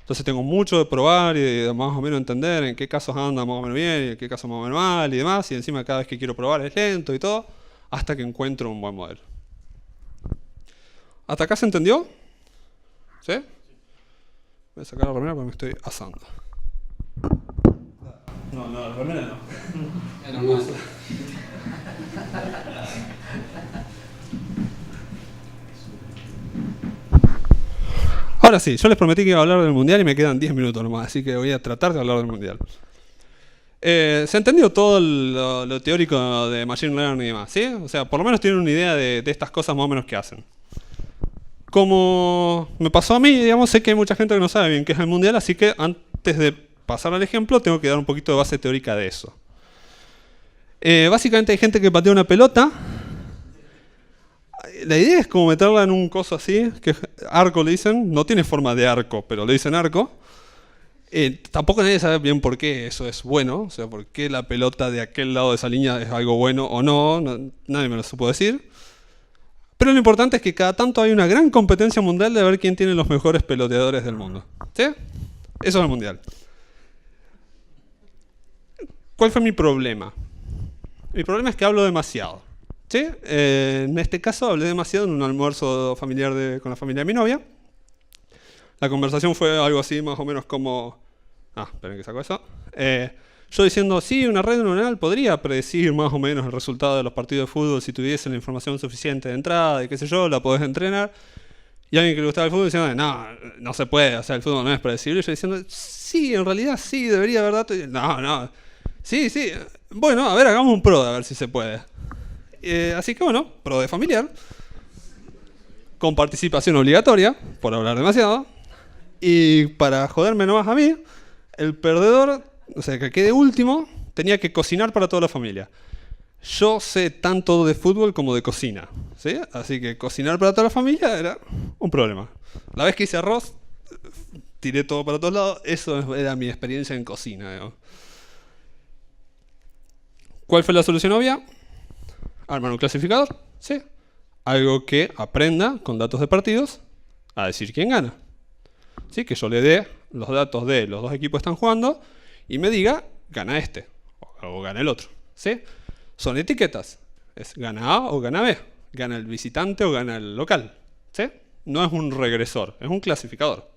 Entonces tengo mucho de probar y de más o menos entender en qué casos anda más o menos bien y en qué casos más o menos mal y demás. Y encima cada vez que quiero probar es lento y todo, hasta que encuentro un buen modelo. ¿Hasta acá se entendió? ¿Sí? Voy a sacar la remera porque me estoy asando. No, la remera no. Hermoso. Ahora sí, yo les prometí que iba a hablar del Mundial y me quedan 10 minutos nomás, así que voy a tratar de hablar del Mundial. Se entendió todo lo teórico de Machine Learning y demás, ¿sí? O sea, por lo menos tienen una idea de estas cosas más o menos que hacen. Como me pasó a mí, digamos, sé que hay mucha gente que no sabe bien qué es el Mundial, así que antes de pasar al ejemplo, tengo que dar un poquito de base teórica de eso. Básicamente hay gente que patea una pelota. La idea es como meterla en un coso así, que arco le dicen, no tiene forma de arco, pero le dicen arco. Tampoco nadie sabe bien por qué eso es bueno, o sea, por qué la pelota de aquel lado de esa línea es algo bueno o no, nadie me lo supo decir. Pero lo importante es que cada tanto hay una gran competencia mundial de ver quién tiene los mejores peloteadores del mundo. ¿Sí? Eso es el Mundial. ¿Cuál fue mi problema? Mi problema es que hablo demasiado. ¿Sí? En este caso hablé demasiado en un almuerzo familiar con la familia de mi novia. La conversación fue algo así más o menos como... esperen que saco eso. Yo diciendo, sí, una red neuronal podría predecir más o menos el resultado de los partidos de fútbol si tuviese la información suficiente de entrada y qué sé yo, la podés entrenar. Y alguien que le gustaba el fútbol diciendo, no se puede, o sea, el fútbol no es predecible. Y yo diciendo, sí, en realidad sí, debería haber datos. No, sí, bueno, a ver, hagamos un pro de a ver si se puede. Así que bueno, pro de familiar, con participación obligatoria, por hablar demasiado, y para joderme nomás a mí, el perdedor, o sea, que quede último, tenía que cocinar para toda la familia. Yo sé tanto de fútbol como de cocina, ¿sí? Así que cocinar para toda la familia era un problema. La vez que hice arroz, tiré todo para todos lados, eso era mi experiencia en cocina, digamos. ¿Cuál fue la solución obvia? Armar un clasificador, ¿sí? Algo que aprenda con datos de partidos a decir quién gana. ¿Sí? Que yo le dé los datos de los dos equipos que están jugando y me diga, gana este o gana el otro. ¿Sí? Son etiquetas. Es gana A o gana B. Gana el visitante o gana el local. ¿Sí? No es un regresor, es un clasificador.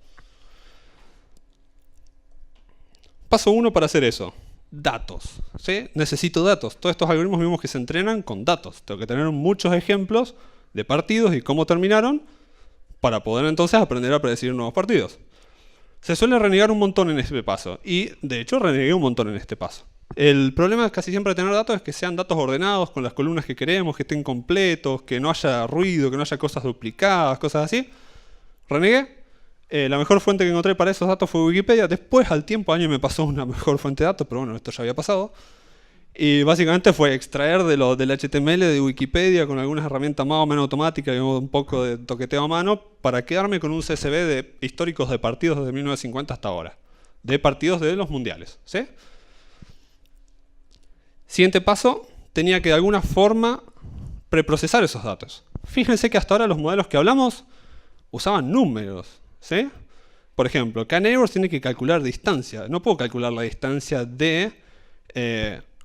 Paso 1 para hacer eso. Datos. ¿Sí? Necesito datos. Todos estos algoritmos vimos que se entrenan con datos. Tengo que tener muchos ejemplos de partidos y cómo terminaron para poder entonces aprender a predecir nuevos partidos. Se suele renegar un montón en este paso. Y de hecho renegué un montón en este paso. El problema casi siempre de tener datos es que sean datos ordenados, con las columnas que queremos, que estén completos, que no haya ruido, que no haya cosas duplicadas, cosas así. Renegué. La mejor fuente que encontré para esos datos fue Wikipedia. Después, al tiempo, año me pasó una mejor fuente de datos, pero bueno, esto ya había pasado. Y básicamente fue extraer del HTML de Wikipedia con algunas herramientas más o menos automáticas y un poco de toqueteo a mano para quedarme con un CSV de históricos de partidos desde 1950 hasta ahora. De partidos de los mundiales, ¿sí? Siguiente paso, tenía que de alguna forma preprocesar esos datos. Fíjense que hasta ahora los modelos que hablamos usaban números, ¿sí? Por ejemplo, K-Neighbors tiene que calcular distancia. No puedo calcular la distancia de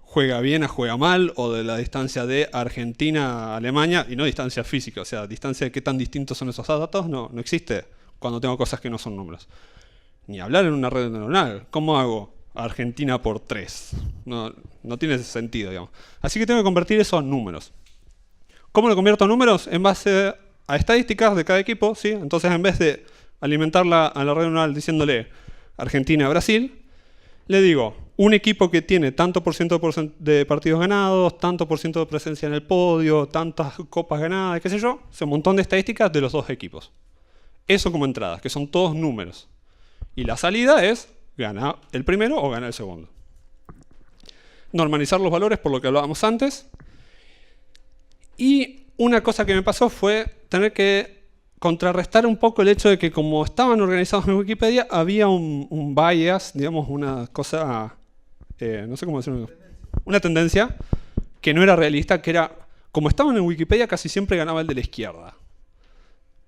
juega bien a juega mal, o de la distancia de Argentina a Alemania, y no distancia física, o sea, distancia de qué tan distintos son esos datos, no existe cuando tengo cosas que no son números. Ni hablar en una red neuronal. ¿Cómo hago Argentina por 3? No tiene sentido, digamos. Así que tengo que convertir eso a números. ¿Cómo lo convierto a números? En base a estadísticas de cada equipo, ¿sí? Entonces, en vez de alimentarla a la red neuronal diciéndole Argentina-Brasil, le digo, un equipo que tiene tanto por ciento de partidos ganados, tanto por ciento de presencia en el podio, tantas copas ganadas, qué sé yo, es un montón de estadísticas de los dos equipos. Eso como entradas, que son todos números. Y la salida es, gana el primero o gana el segundo. Normalizar los valores por lo que hablábamos antes. Y una cosa que me pasó fue tener que contrarrestar un poco el hecho de que como estaban organizados en Wikipedia, había un bias, digamos, una cosa, no sé cómo decirlo, una tendencia que no era realista, que era, como estaban en Wikipedia, casi siempre ganaba el de la izquierda.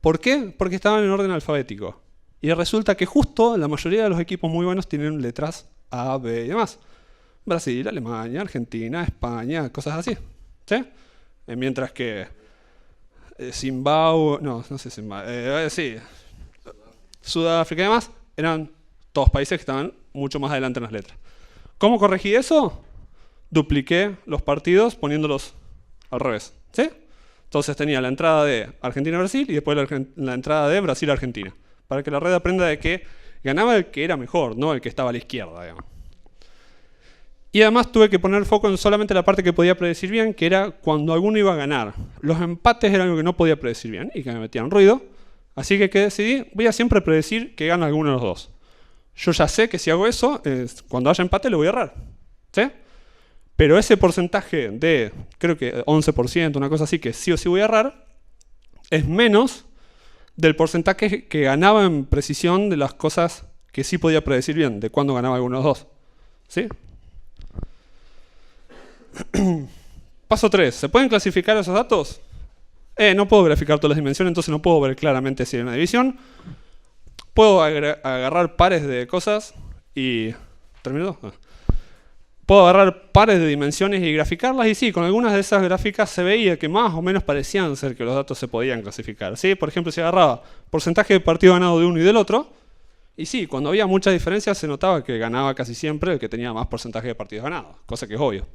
¿Por qué? Porque estaban en orden alfabético. Y resulta que justo la mayoría de los equipos muy buenos tienen letras A, B y demás. Brasil, Alemania, Argentina, España, cosas así. ¿Sí? Mientras que Zimbabue, no sé Zimbabue, sí, Sudáfrica y demás, eran todos países que estaban mucho más adelante en las letras. ¿Cómo corregí eso? Dupliqué los partidos poniéndolos al revés. ¿Sí? Entonces tenía la entrada de Argentina-Brasil y después la entrada de Brasil-Argentina. Para que la red aprenda de que ganaba el que era mejor, no el que estaba a la izquierda, digamos. Y además tuve que poner foco en solamente la parte que podía predecir bien, que era cuando alguno iba a ganar. Los empates eran algo que no podía predecir bien y que me metían ruido. Así que decidí, voy a siempre predecir que gana alguno de los dos. Yo ya sé que si hago eso, cuando haya empate lo voy a errar. ¿Sí? Pero ese porcentaje de, creo que 11%, una cosa así, que sí o sí voy a errar, es menos del porcentaje que ganaba en precisión de las cosas que sí podía predecir bien, de cuándo ganaba alguno de los dos. ¿Sí? Paso 3. ¿Se pueden clasificar esos datos? No puedo graficar todas las dimensiones, entonces no puedo ver claramente si hay una división. Puedo agarrar pares de cosas y... ¿Terminó? Puedo agarrar pares de dimensiones y graficarlas, y sí, con algunas de esas gráficas se veía que más o menos parecían ser que los datos se podían clasificar. ¿Sí? Por ejemplo, si agarraba porcentaje de partido ganado de uno y del otro, y sí, cuando había mucha diferencia se notaba que ganaba casi siempre el que tenía más porcentaje de partidos ganados, cosa que es obvio.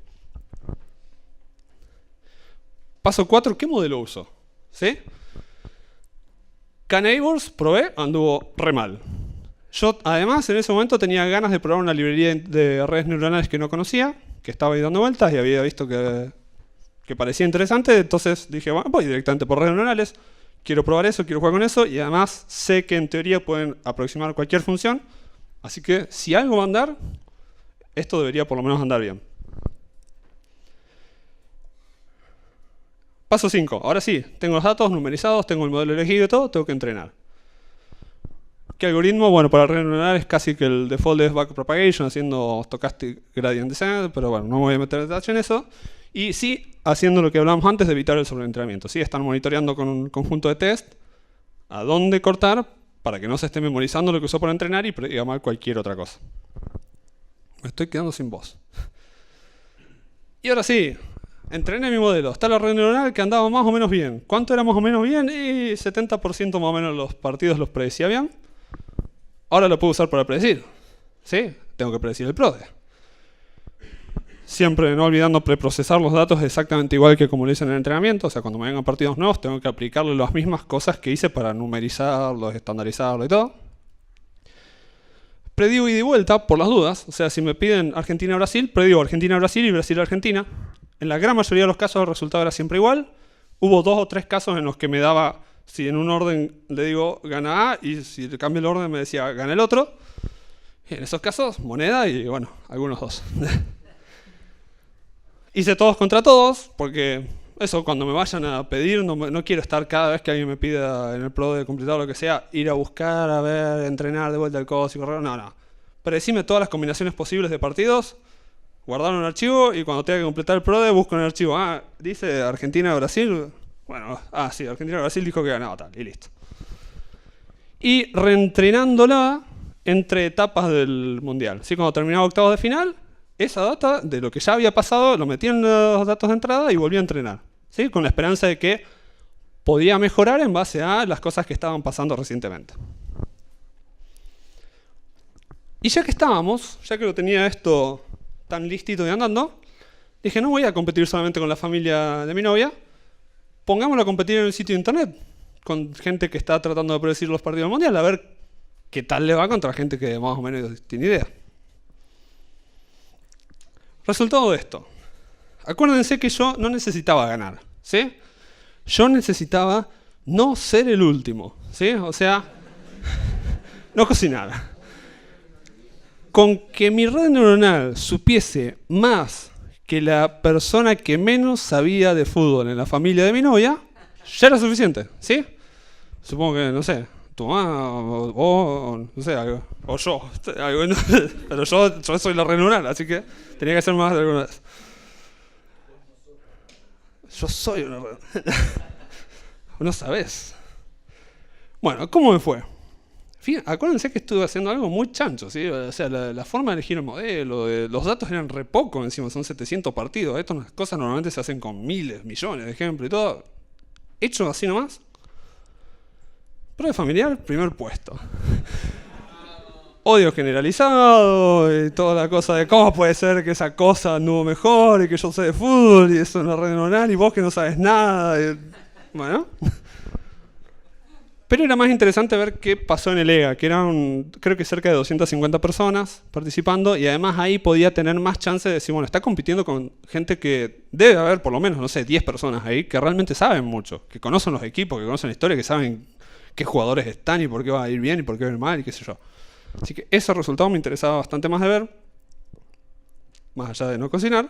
Paso 4, ¿qué modelo uso? ¿Sí? K-Neighbors probé, anduvo re mal. Yo además en ese momento tenía ganas de probar una librería de redes neuronales que no conocía, que estaba ahí dando vueltas y había visto que parecía interesante, entonces dije, bueno, voy directamente por redes neuronales, quiero probar eso, quiero jugar con eso, y además sé que en teoría pueden aproximar cualquier función, así que si algo va a andar, esto debería por lo menos andar bien. Paso 5. Ahora sí, tengo los datos numerizados, tengo el modelo elegido y todo, tengo que entrenar. ¿Qué algoritmo? Bueno, para redes neuronales casi que el default es backpropagation, haciendo stochastic gradient descent, pero bueno, no me voy a meter en detalle en eso. Y sí, haciendo lo que hablábamos antes de evitar el sobreentrenamiento. Sí, están monitoreando con un conjunto de test a dónde cortar para que no se esté memorizando lo que usó para entrenar y prediga mal cualquier otra cosa. Me estoy quedando sin voz. Y ahora sí, entrené mi modelo. Está la red neuronal que andaba más o menos bien. ¿Cuánto era más o menos bien? Y 70% más o menos los partidos los predecía bien. Ahora lo puedo usar para predecir. ¿Sí? Tengo que predecir el PRODE. Siempre no olvidando preprocesar los datos exactamente igual que como lo hice en el entrenamiento. O sea, cuando me vengan partidos nuevos tengo que aplicarle las mismas cosas que hice para numerizarlos, estandarizarlo y todo. predigo ida y vuelta por las dudas. O sea, si me piden Argentina-Brasil, predigo Argentina-Brasil y Brasil-Argentina. En la gran mayoría de los casos el resultado era siempre igual. Hubo 2 o 3 casos en los que me daba, si en un orden le digo gana A y si le cambio el orden me decía gana el otro. Y en esos casos, moneda y bueno, algunos 2. Hice todos contra todos, porque eso, cuando me vayan a pedir, no quiero estar cada vez que alguien me pida en el pro de completado lo que sea, ir a buscar, a ver, entrenar de vuelta el código y correr. No. Predecime todas las combinaciones posibles de partidos, guardar un archivo y cuando tenga que completar el PRODE busco en el archivo. Ah, dice Argentina-Brasil. Bueno, sí, Argentina-Brasil dijo que ganaba tal, y listo. Y reentrenándola entre etapas del Mundial. ¿Sí? Cuando terminaba octavos de final, esa data de lo que ya había pasado, lo metía en los datos de entrada y volvía a entrenar. ¿Sí? Con la esperanza de que podía mejorar en base a las cosas que estaban pasando recientemente. Y ya que estábamos, ya que lo tenía esto tan listito y andando, dije, no voy a competir solamente con la familia de mi novia, pongámoslo a competir en un sitio de internet, con gente que está tratando de predecir los partidos del Mundial, a ver qué tal le va contra gente que más o menos tiene idea. Resultado de esto. Acuérdense que yo no necesitaba ganar, ¿sí? Yo necesitaba no ser el último, ¿sí? O sea, no cocinar. Con que mi red neuronal supiese más que la persona que menos sabía de fútbol en la familia de mi novia, ya era suficiente, ¿sí? Supongo que, no sé, tu mamá o no sé, algo, o yo, algo, no, pero yo soy la red neuronal, así que tenía que ser más de alguna vez. Yo soy una red. No sabés. Bueno, ¿cómo me fue? Acuérdense que estuve haciendo algo muy chancho, ¿sí? O sea, la forma de elegir el modelo, los datos eran re poco, encima son 700 partidos. Estas cosas normalmente se hacen con miles, millones de ejemplos y todo. Hecho así nomás. Prueba familiar, primer puesto. Odio generalizado y toda la cosa de cómo puede ser que esa cosa anduvo mejor y que yo sé de fútbol y eso es una red neuronal y vos que no sabes nada. Bueno. Pero era más interesante ver qué pasó en el EGA, que eran creo que cerca de 250 personas participando y además ahí podía tener más chance de decir, bueno, está compitiendo con gente que debe haber por lo menos, no sé, 10 personas ahí que realmente saben mucho, que conocen los equipos, que conocen la historia, que saben qué jugadores están y por qué va a ir bien y por qué va a ir mal y qué sé yo. Así que ese resultado me interesaba bastante más de ver, más allá de no cocinar.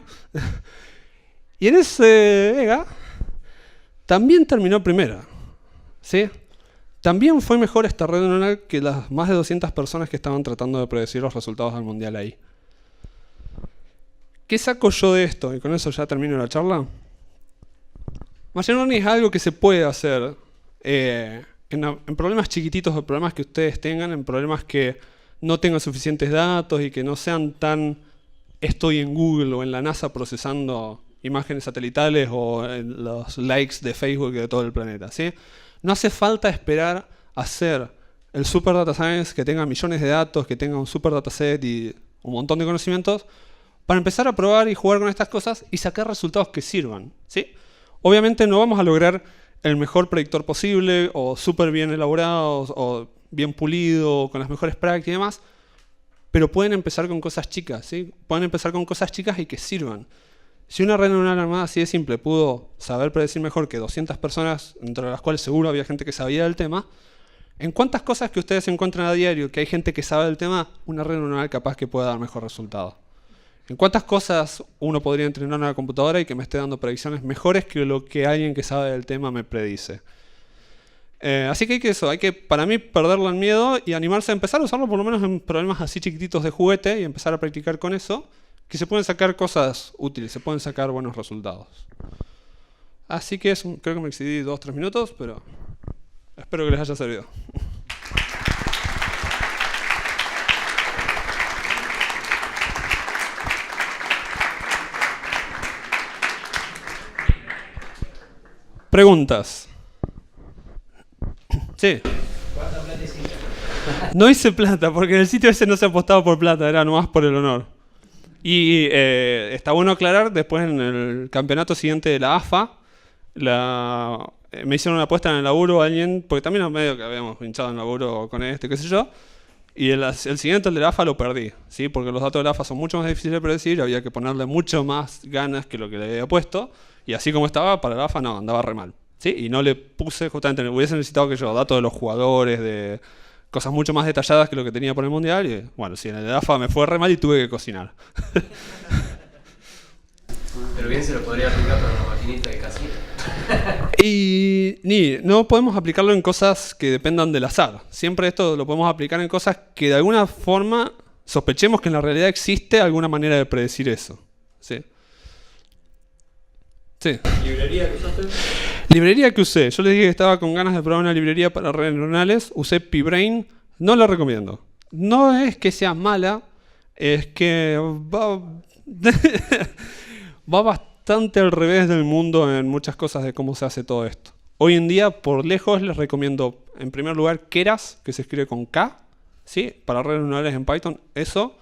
Y en ese EGA también terminó primera, ¿sí? También fue mejor esta red neuronal que las más de 200 personas que estaban tratando de predecir los resultados del Mundial ahí. ¿Qué saco yo de esto? Y con eso ya termino la charla. Machine Learning es algo que se puede hacer en problemas chiquititos o problemas que ustedes tengan, en problemas que no tengan suficientes datos y que no sean tan estoy en Google o en la NASA procesando imágenes satelitales o en los likes de Facebook de todo el planeta, ¿sí? No hace falta esperar a hacer el super data science que tenga millones de datos, que tenga un super dataset y un montón de conocimientos para empezar a probar y jugar con estas cosas y sacar resultados que sirvan, ¿sí? Obviamente no vamos a lograr el mejor predictor posible o súper bien elaborados o bien pulido, con las mejores prácticas y demás, pero pueden empezar con cosas chicas, ¿sí? Pueden empezar con cosas chicas y que sirvan. Si una red neuronal armada así de simple pudo saber predecir mejor que 200 personas, entre las cuales seguro había gente que sabía del tema, ¿en cuántas cosas que ustedes encuentran a diario que hay gente que sabe del tema, una red neuronal capaz que pueda dar mejor resultado? ¿En cuántas cosas uno podría entrenar una computadora y que me esté dando predicciones mejores que lo que alguien que sabe del tema me predice? Así que hay que, para mí, perderle el miedo y animarse a empezar a usarlo por lo menos en problemas así chiquititos de juguete y empezar a practicar con eso, que se pueden sacar cosas útiles, se pueden sacar buenos resultados. Así que creo que me excedí 2-3 minutos, pero espero que les haya servido. Preguntas. Sí. ¿Cuánta plata hiciste? No hice plata, porque en el sitio ese no se apostaba por plata, era nomás por el honor. Y está bueno aclarar, después en el campeonato siguiente de la AFA, me hicieron una apuesta en el laburo a alguien, porque también a medio que habíamos hinchado en el laburo con qué sé yo, Y el siguiente, el del AFA, lo perdí, ¿sí? Porque los datos del AFA son mucho más difíciles de predecir, había que ponerle mucho más ganas que lo que le había puesto, y así como estaba, para el AFA no, andaba re mal, ¿sí? Y no le puse, justamente, hubiese necesitado que yo datos de los jugadores, de cosas mucho más detalladas que lo que tenía por el Mundial, y bueno, sí, en el AFA me fue re mal y tuve que cocinar. Pero bien se lo podría aplicar para una maquinita de casino. Y no podemos aplicarlo en cosas que dependan del azar. Siempre esto lo podemos aplicar en cosas que de alguna forma sospechemos que en la realidad existe alguna manera de predecir eso. ¿Sí? Sí. ¿Librería que usaste? Librería que usé. Yo les dije que estaba con ganas de probar una librería para redes neuronales. Usé PBrain. No la recomiendo. No es que sea mala, es que va bastante al revés del mundo en muchas cosas de cómo se hace todo esto. Hoy en día, por lejos, les recomiendo, en primer lugar, Keras, que se escribe con K, ¿sí? Para redes neuronales en Python, eso.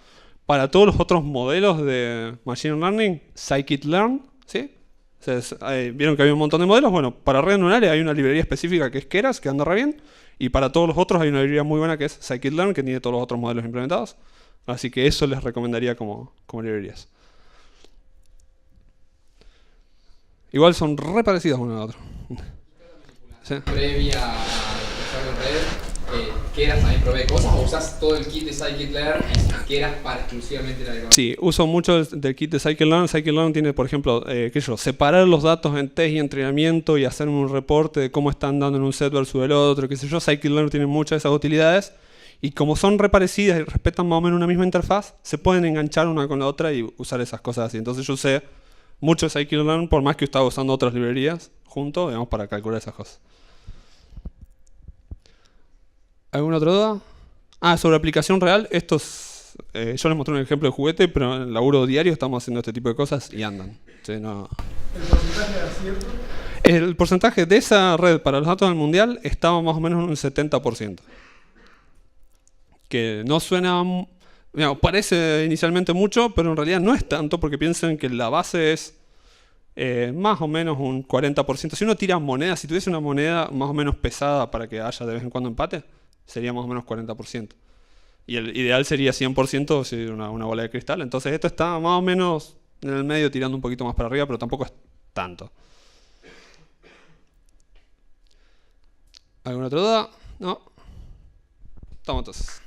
Para todos los otros modelos de Machine Learning, Scikit-learn, ¿sí? Vieron que había un montón de modelos. Bueno, para redes neuronales hay una librería específica que es Keras, que anda re bien. Y para todos los otros hay una librería muy buena que es Scikit-learn, que tiene todos los otros modelos implementados. Así que eso les recomendaría como librerías. Igual son re parecidos uno al otro. ¿Sí? Previa a usarlo en red, ¿Keras también provee cosas o usas todo el kit de Scikit-learn y Keras para exclusivamente la de Sí, uso mucho del kit de Scikit-learn. Scikit-learn tiene, por ejemplo, separar los datos en test y entrenamiento y hacer un reporte de cómo están dando en un set versus el otro, qué sé yo. Scikit-learn tiene muchas de esas utilidades y como son re parecidas y respetan más o menos una misma interfaz, se pueden enganchar una con la otra y usar esas cosas así. Entonces yo usé mucho Scikit-learn, por más que estaba usando otras librerías junto, digamos, para calcular esas cosas. ¿Alguna otra duda? Sobre aplicación real, estos, yo les mostré un ejemplo de juguete, pero en el laburo diario estamos haciendo este tipo de cosas y andan. ¿Sí? No. ¿El porcentaje de acierto? El porcentaje de esa red para los datos del mundial estaba más o menos en un 70%. Que no suena, digamos, parece inicialmente mucho, pero en realidad no es tanto, porque piensen que la base es más o menos un 40%. Si uno tira monedas, si tuviese una moneda más o menos pesada para que haya de vez en cuando empate, sería más o menos 40%. Y el ideal sería 100% si una bola de cristal. Entonces esto está más o menos en el medio, tirando un poquito más para arriba, pero tampoco es tanto. ¿Alguna otra duda? No. Toma entonces.